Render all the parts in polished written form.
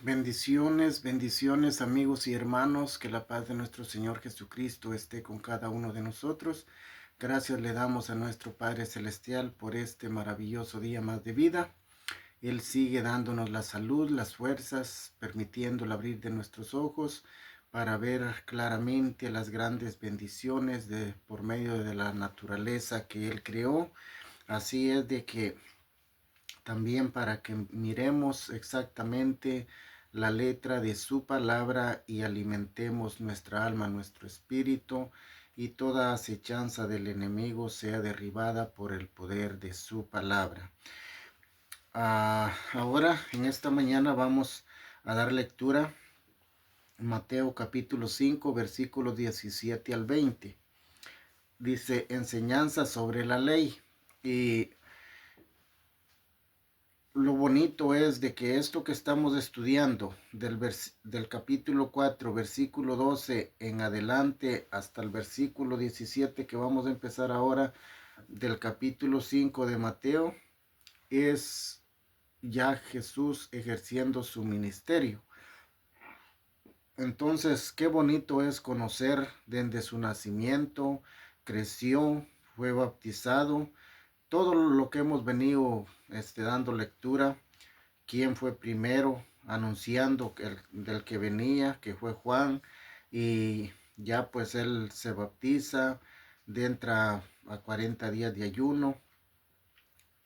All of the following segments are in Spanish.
Bendiciones, bendiciones amigos y hermanos, que la paz de nuestro Señor Jesucristo esté con cada uno de nosotros. Gracias le damos a nuestro Padre Celestial por este maravilloso día más de vida. Él sigue dándonos la salud, las fuerzas, permitiendo el abrir de nuestros ojos para ver claramente las grandes bendiciones por medio de la naturaleza que Él creó. Así es de que también para que miremos exactamente la letra de su palabra y alimentemos nuestra alma, nuestro espíritu, y toda acechanza del enemigo sea derribada por el poder de su palabra. Ahora, en esta mañana vamos a dar lectura Mateo capítulo 5, versículos 17 al 20. Dice, enseñanza sobre la ley. Y lo bonito es de que esto que estamos estudiando del capítulo 4, versículo 12 en adelante hasta el versículo 17 que vamos a empezar ahora del capítulo 5 de Mateo, es ya Jesús ejerciendo su ministerio. Entonces, qué bonito es conocer desde su nacimiento, creció, fue bautizado, todo lo que hemos venido dando lectura, quién fue primero anunciando del que venía, que fue Juan, y ya pues él se bautiza, entra a 40 días de ayuno,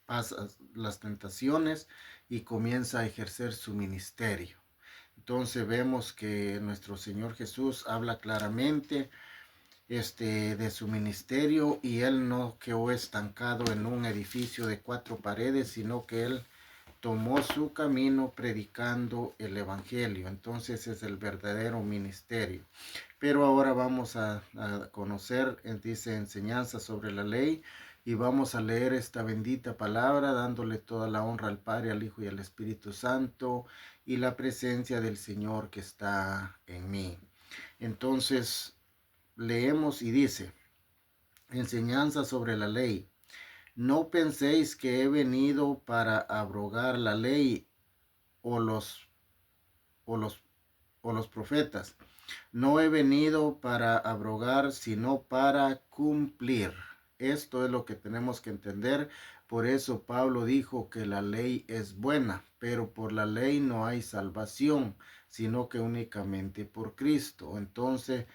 pasa las tentaciones y comienza a ejercer su ministerio. Entonces vemos que nuestro Señor Jesús habla claramente de su ministerio, y él no quedó estancado en un edificio de 4 paredes, sino que él tomó su camino predicando el evangelio. Entonces es el verdadero ministerio. Pero ahora vamos a conocer, dice, enseñanza sobre la ley, y vamos a leer esta bendita palabra dándole toda la honra al Padre, al Hijo y al Espíritu Santo, y la presencia del Señor que está en mí. Entonces leemos y dice, enseñanza sobre la ley. No penséis que he venido para abrogar la ley o los, o los, o los profetas. No he venido para abrogar, sino para cumplir. Esto es lo que tenemos que entender. Por eso Pablo dijo que la ley es buena, pero por la ley no hay salvación, sino que únicamente por Cristo. Entonces,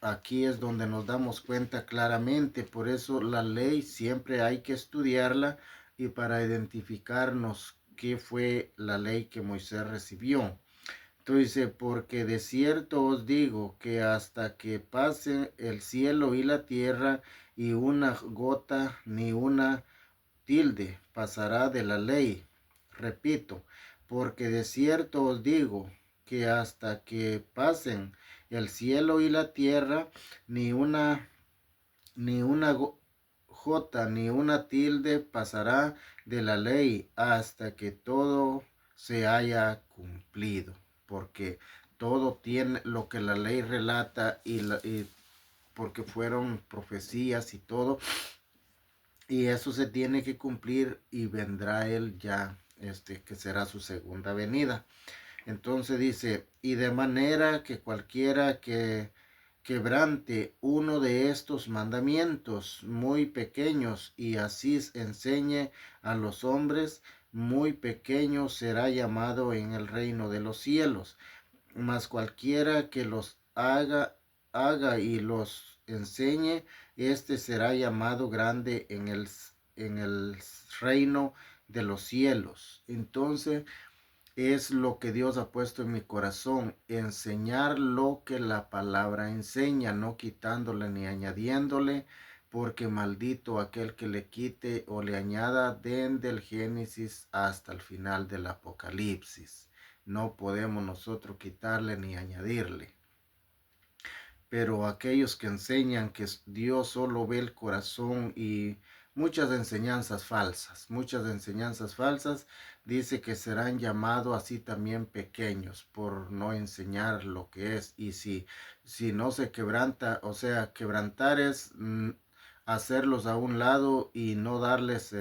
aquí es donde nos damos cuenta claramente. Por eso la ley siempre hay que estudiarla, y para identificarnos qué fue la ley que Moisés recibió. Entonces dice, porque de cierto os digo que hasta que pasen el cielo y la tierra, y una gota ni una tilde pasará de la ley. Repito, porque de cierto os digo que hasta que pasen el cielo y la tierra, ni una jota ni una tilde pasará de la ley hasta que todo se haya cumplido. Porque todo tiene lo que la ley relata, y porque fueron profecías y todo, y eso se tiene que cumplir, y vendrá él ya, que será su segunda venida. Entonces dice, y de manera que cualquiera que quebrante uno de estos mandamientos muy pequeños, y así enseñe a los hombres, muy pequeño será llamado en el reino de los cielos. Mas cualquiera que los haga y los enseñe, este será llamado grande en el reino de los cielos. Entonces, es lo que Dios ha puesto en mi corazón, enseñar lo que la palabra enseña, no quitándole ni añadiéndole, porque maldito aquel que le quite o le añada desde el Génesis hasta el final del Apocalipsis. No podemos nosotros quitarle ni añadirle. Pero aquellos que enseñan que Dios solo ve el corazón, y muchas enseñanzas falsas, dice que serán llamados así también pequeños, por no enseñar lo que es. Y si no se quebranta, o sea, quebrantar es hacerlos a un lado y no darles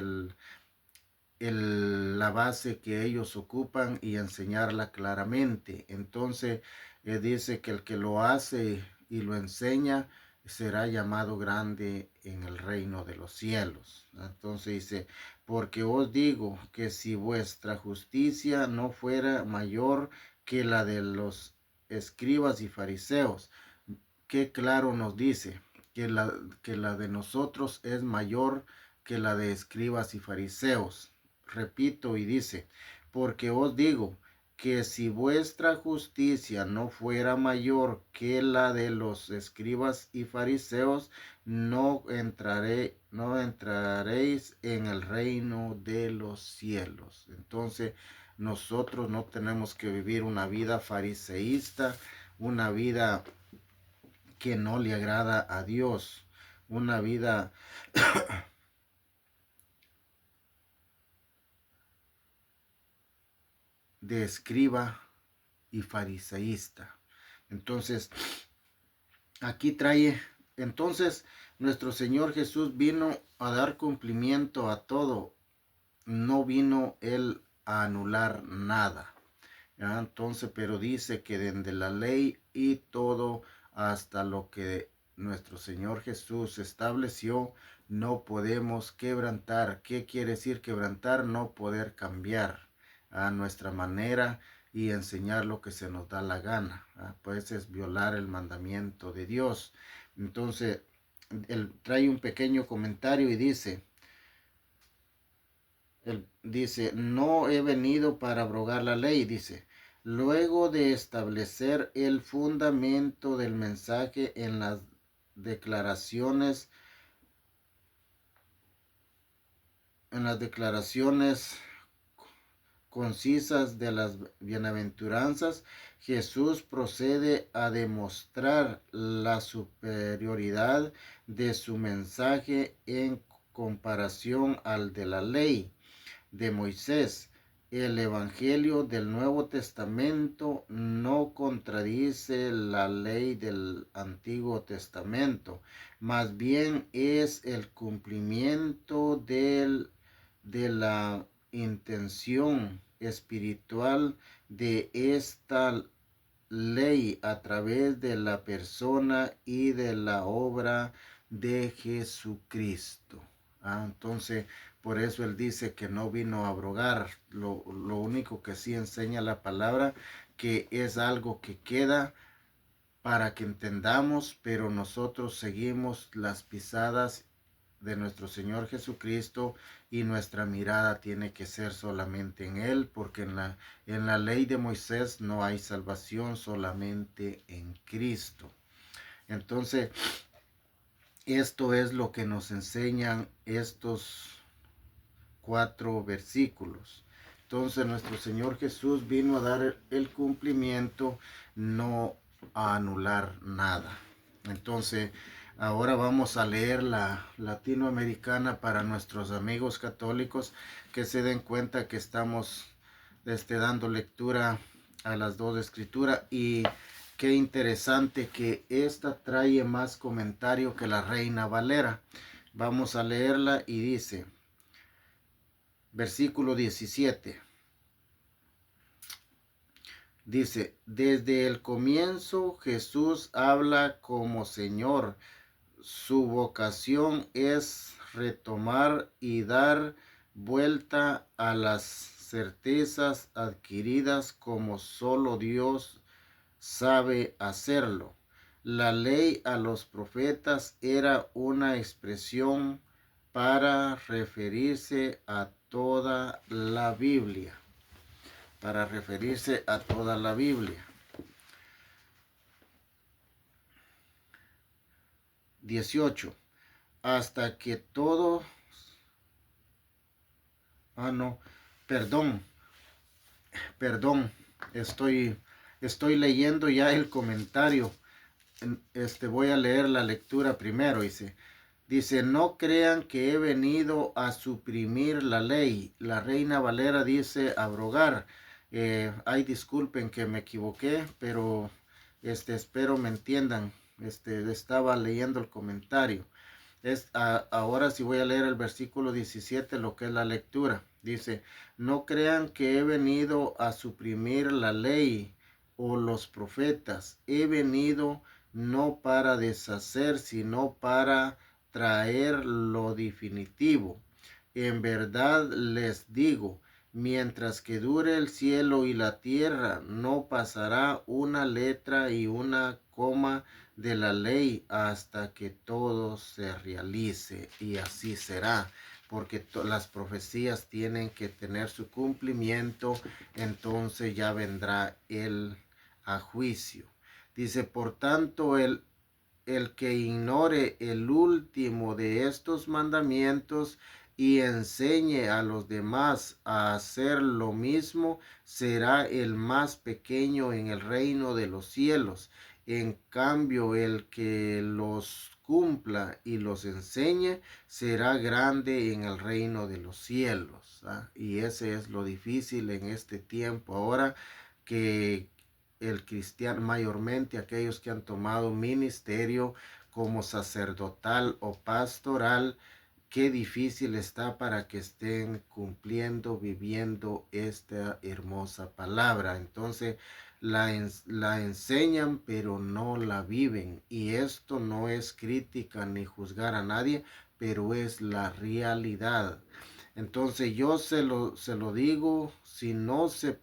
la base que ellos ocupan y enseñarla claramente. Entonces dice que el que lo hace y lo enseña será llamado grande en el reino de los cielos. Entonces dice, porque os digo que si vuestra justicia no fuera mayor que la de los escribas y fariseos, que claro nos dice que la de nosotros es mayor que la de escribas y fariseos. Repito y dice, porque os digo que si vuestra justicia no fuera mayor que la de los escribas y fariseos, no entraréis en el reino de los cielos. Entonces, nosotros no tenemos que vivir una vida fariseísta, una vida que no le agrada a Dios, una vida de escriba y fariseísta. Entonces, aquí trae, entonces nuestro Señor Jesús vino a dar cumplimiento a todo, no vino Él a anular nada. ¿Ya? Entonces, pero dice que desde la ley y todo hasta lo que nuestro Señor Jesús estableció, no podemos quebrantar. ¿Qué quiere decir quebrantar? No poder cambiar a nuestra manera y enseñar lo que se nos da la gana. Pues es violar el mandamiento de Dios. Entonces, él trae un pequeño comentario y dice, él dice, no he venido para abrogar la ley, dice, luego de establecer el fundamento del mensaje declaraciones, en las declaraciones concisas de las bienaventuranzas, Jesús procede a demostrar la superioridad de su mensaje en comparación al de la ley de Moisés. El Evangelio del Nuevo Testamento no contradice la ley del Antiguo Testamento, más bien es el cumplimiento de la intención espiritual de esta ley a través de la persona y de la obra de Jesucristo. Entonces, por eso él dice que no vino a abrogar. Lo único que sí enseña la palabra, que es algo que queda para que entendamos, pero nosotros seguimos las pisadas de nuestro Señor Jesucristo y nuestra mirada tiene que ser solamente en Él, porque en la ley de Moisés no hay salvación, solamente en Cristo. Entonces, esto es lo que nos enseñan estos 4 versículos. Entonces, nuestro Señor Jesús vino a dar el cumplimiento, no a anular nada. Entonces, ahora vamos a leer la latinoamericana para nuestros amigos católicos que se den cuenta que estamos dando lectura a las 2 escrituras y qué interesante que esta trae más comentario que la Reina Valera. Vamos a leerla y dice, versículo 17. Dice, desde el comienzo Jesús habla como Señor. Su vocación es retomar y dar vuelta a las certezas adquiridas como solo Dios sabe hacerlo. La ley a los profetas era una expresión para referirse a toda la Biblia. Para referirse a toda la Biblia. 18. Hasta que todo... no, perdón, estoy leyendo ya el comentario. Voy a leer la lectura primero, dice, no crean que he venido a suprimir la ley. La Reina Valera dice abrogar. Ay, disculpen que me equivoqué, pero espero me entiendan. Estaba leyendo el comentario. Ahora sí voy a leer el versículo 17, lo que es la lectura. Dice, no crean que he venido a suprimir la ley o los profetas. He venido no para deshacer, sino para traer lo definitivo. En verdad les digo, mientras que dure el cielo y la tierra, no pasará una letra y una coma de la ley hasta que todo se realice. Y así será, porque las profecías tienen que tener su cumplimiento, entonces ya vendrá él a juicio. Dice, por tanto, el que ignore el último de estos mandamientos y enseñe a los demás a hacer lo mismo, será el más pequeño en el reino de los cielos. En cambio, el que los cumpla y los enseñe será grande en el reino de los cielos. ¿Ah? Y ese es lo difícil en este tiempo ahora, que el cristiano, mayormente aquellos que han tomado ministerio como sacerdotal o pastoral, qué difícil está para que estén cumpliendo, viviendo esta hermosa palabra. Entonces la enseñan, pero no la viven. Y esto no es crítica ni juzgar a nadie, pero es la realidad. Entonces yo se lo digo, si no se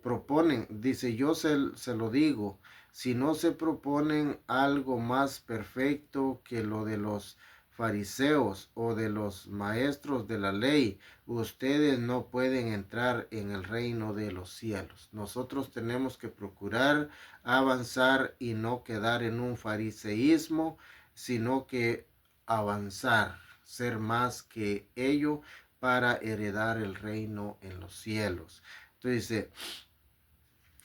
proponen, dice, yo se lo digo, si no se proponen algo más perfecto que lo de los fariseos o de los maestros de la ley, ustedes no pueden entrar en el reino de los cielos. Nosotros tenemos que procurar avanzar y no quedar en un fariseísmo, sino que avanzar, ser más que ello para heredar el reino en los cielos. Entonces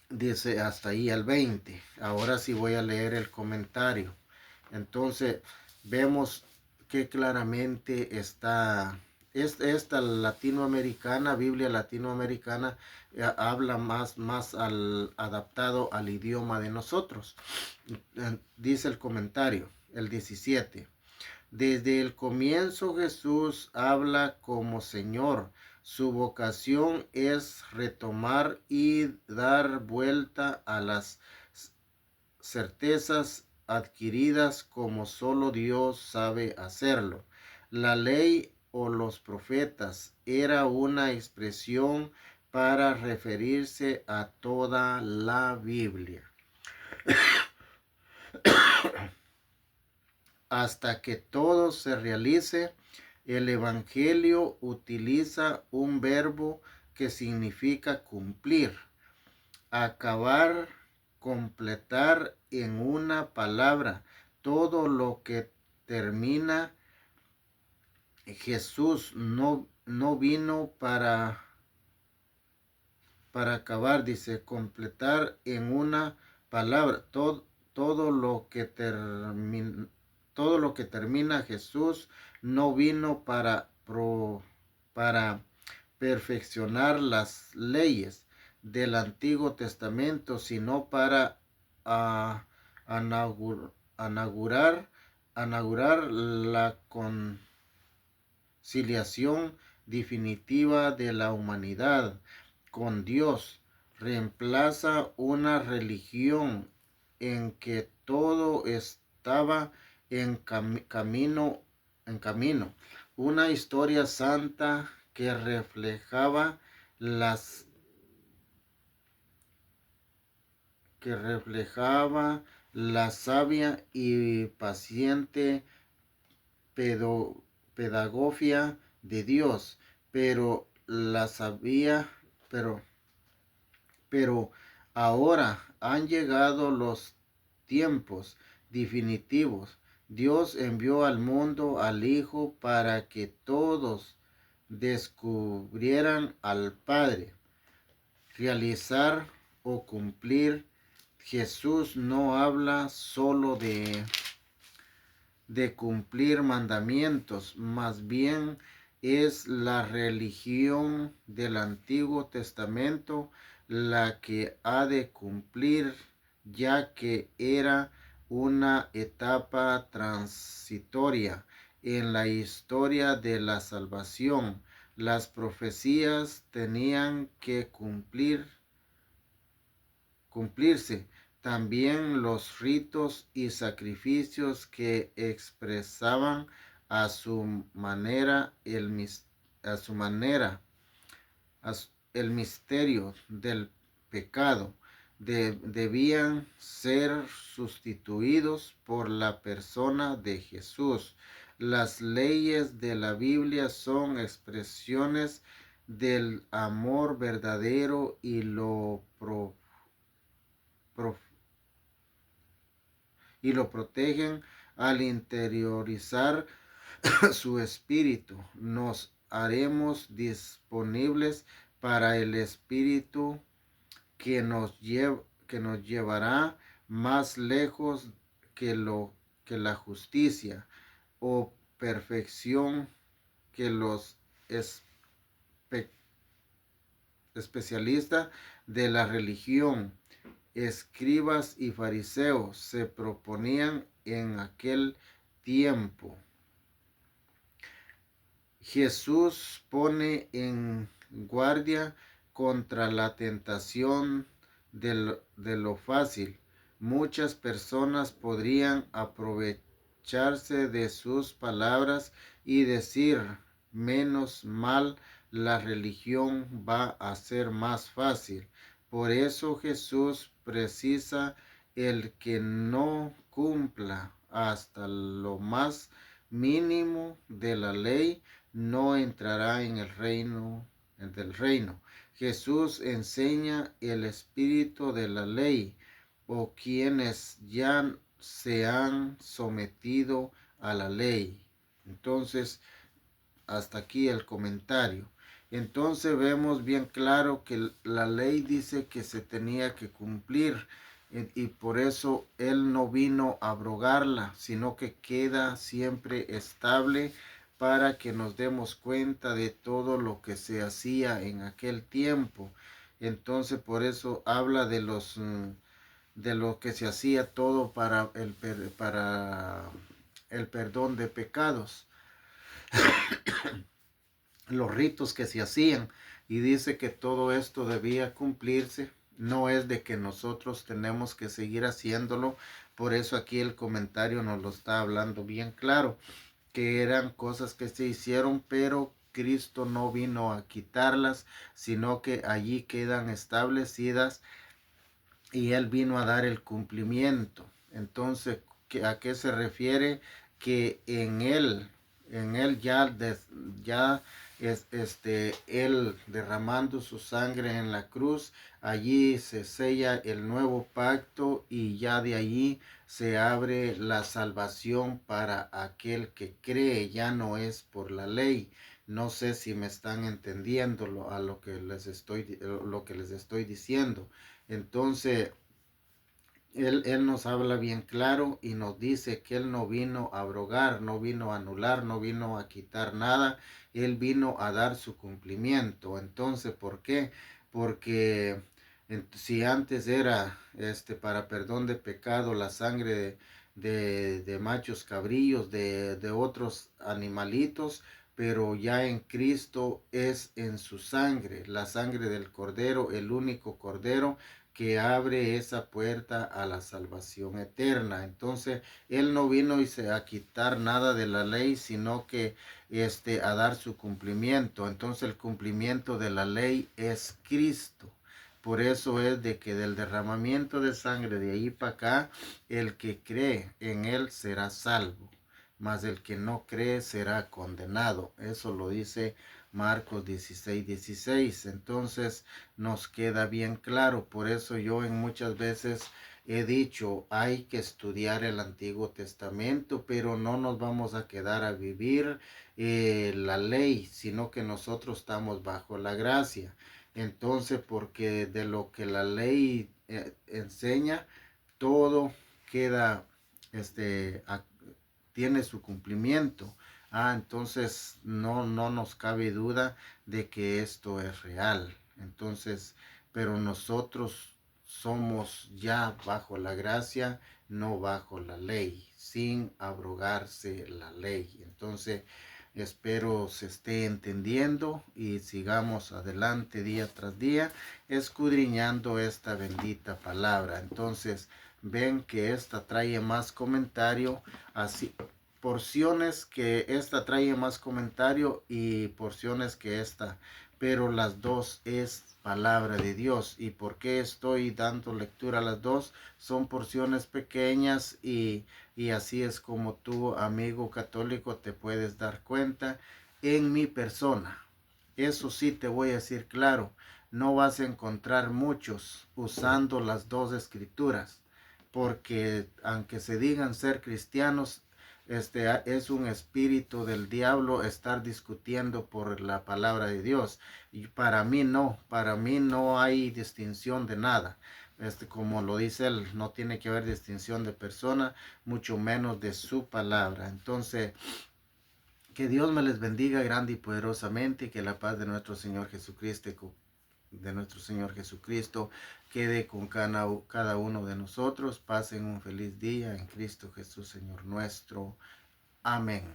dice hasta ahí al 20. Ahora sí voy a leer el comentario. Entonces vemos que claramente está esta latinoamericana, Biblia latinoamericana, habla más adaptado al idioma de nosotros. Dice el comentario, el 17. Desde el comienzo Jesús habla como Señor. Su vocación es retomar y dar vuelta a las certezas adquiridas como solo Dios sabe hacerlo. La ley o los profetas era una expresión para referirse a toda la Biblia. Hasta que todo se realice, el Evangelio utiliza un verbo que significa cumplir, acabar, completar en una palabra. Todo lo que termina, Jesús no vino para acabar, dice, completar en una palabra. Todo lo que termina. Todo lo que termina, Jesús no vino para perfeccionar las leyes del Antiguo Testamento, sino para uh, inaugurar la conciliación definitiva de la humanidad con Dios. Reemplaza una religión en que todo estaba camino, una historia santa que reflejaba la sabia y paciente pedagogía de Dios, pero la sabía, pero ahora han llegado los tiempos definitivos. Dios envió al mundo al Hijo para que todos descubrieran al Padre. Realizar o cumplir. Jesús no habla solo de cumplir mandamientos, más bien es la religión del Antiguo Testamento la que ha de cumplir, ya que era una etapa transitoria en la historia de la salvación. Las profecías tenían que cumplirse. También los ritos y sacrificios que expresaban a su manera a su manera el misterio del pecado debían ser sustituidos por la persona de Jesús. Las leyes de la Biblia son expresiones del amor verdadero pro- y lo protegen al interiorizar su espíritu. Nos haremos disponibles para el espíritu que nos llevará más lejos que la justicia o perfección que los espe, especialistas de la religión, escribas y fariseos se proponían en aquel tiempo. Jesús pone en guardia contra la tentación de lo fácil. Muchas personas podrían aprovecharse de sus palabras y decir, menos mal, la religión va a ser más fácil. Por eso Jesús precisa el que no cumpla hasta lo más mínimo de la ley no entrará en el reino del reino. Jesús enseña el espíritu de la ley o quienes ya se han sometido a la ley. Entonces, hasta aquí el comentario. Entonces vemos bien claro que la ley dice que se tenía que cumplir y por eso él no vino a abrogarla, sino que queda siempre estable para que nos demos cuenta de todo lo que se hacía en aquel tiempo. Entonces por eso habla de lo que se hacía todo para el perdón de pecados, los ritos que se hacían, y dice que todo esto debía cumplirse. No es de que nosotros tenemos que seguir haciéndolo, por eso aquí el comentario nos lo está hablando bien claro, que eran cosas que se hicieron, pero Cristo no vino a quitarlas, sino que allí quedan establecidas y Él vino a dar el cumplimiento. Entonces, ¿a qué se refiere? Que en Él ya es Él derramando su sangre en la cruz, allí se sella el nuevo pacto y ya de allí se abre la salvación para aquel que cree, ya no es por la ley. No sé si me están entendiendo lo que les estoy diciendo. Entonces, él nos habla bien claro y nos dice que Él no vino a abrogar, no vino a anular, no vino a quitar nada. Él vino a dar su cumplimiento. Entonces, ¿por qué? Porque si antes era para perdón de pecado la sangre de machos cabrillos, de otros animalitos, pero ya en Cristo es en su sangre, la sangre del Cordero, el único Cordero que abre esa puerta a la salvación eterna. Entonces, Él no vino a quitar nada de la ley, sino que a dar su cumplimiento. Entonces, el cumplimiento de la ley es Cristo. Por eso es de que del derramamiento de sangre de ahí para acá, el que cree en Él será salvo, mas el que no cree será condenado. Eso lo dice Marcos 16:16. Entonces nos queda bien claro. Por eso yo en muchas veces he dicho, hay que estudiar el Antiguo Testamento, pero no nos vamos a quedar a vivir la ley, sino que nosotros estamos bajo la gracia. Entonces, porque de lo que la ley enseña, todo queda, tiene su cumplimiento. Entonces no nos cabe duda de que esto es real. Entonces, pero nosotros somos ya bajo la gracia, no bajo la ley, sin abrogarse la ley. Entonces, espero se esté entendiendo y sigamos adelante día tras día, escudriñando esta bendita palabra. Entonces, ven que esta trae más comentario, así porciones que esta trae más comentario y porciones que esta, pero las dos es palabra de Dios. ¿Y por qué estoy dando lectura a las dos? Son porciones pequeñas y así es como tú, amigo católico, te puedes dar cuenta en mi persona. Eso sí te voy a decir claro, no vas a encontrar muchos usando las dos escrituras, porque aunque se digan ser cristianos, es un espíritu del diablo estar discutiendo por la palabra de Dios. Y para mí no hay distinción de nada. Como lo dice él, no tiene que haber distinción de persona, mucho menos de su palabra. Entonces, que Dios me les bendiga grande y poderosamente y que la paz de nuestro Señor Jesucristo quede con cada uno de nosotros. Pasen un feliz día en Cristo Jesús, Señor nuestro. Amén.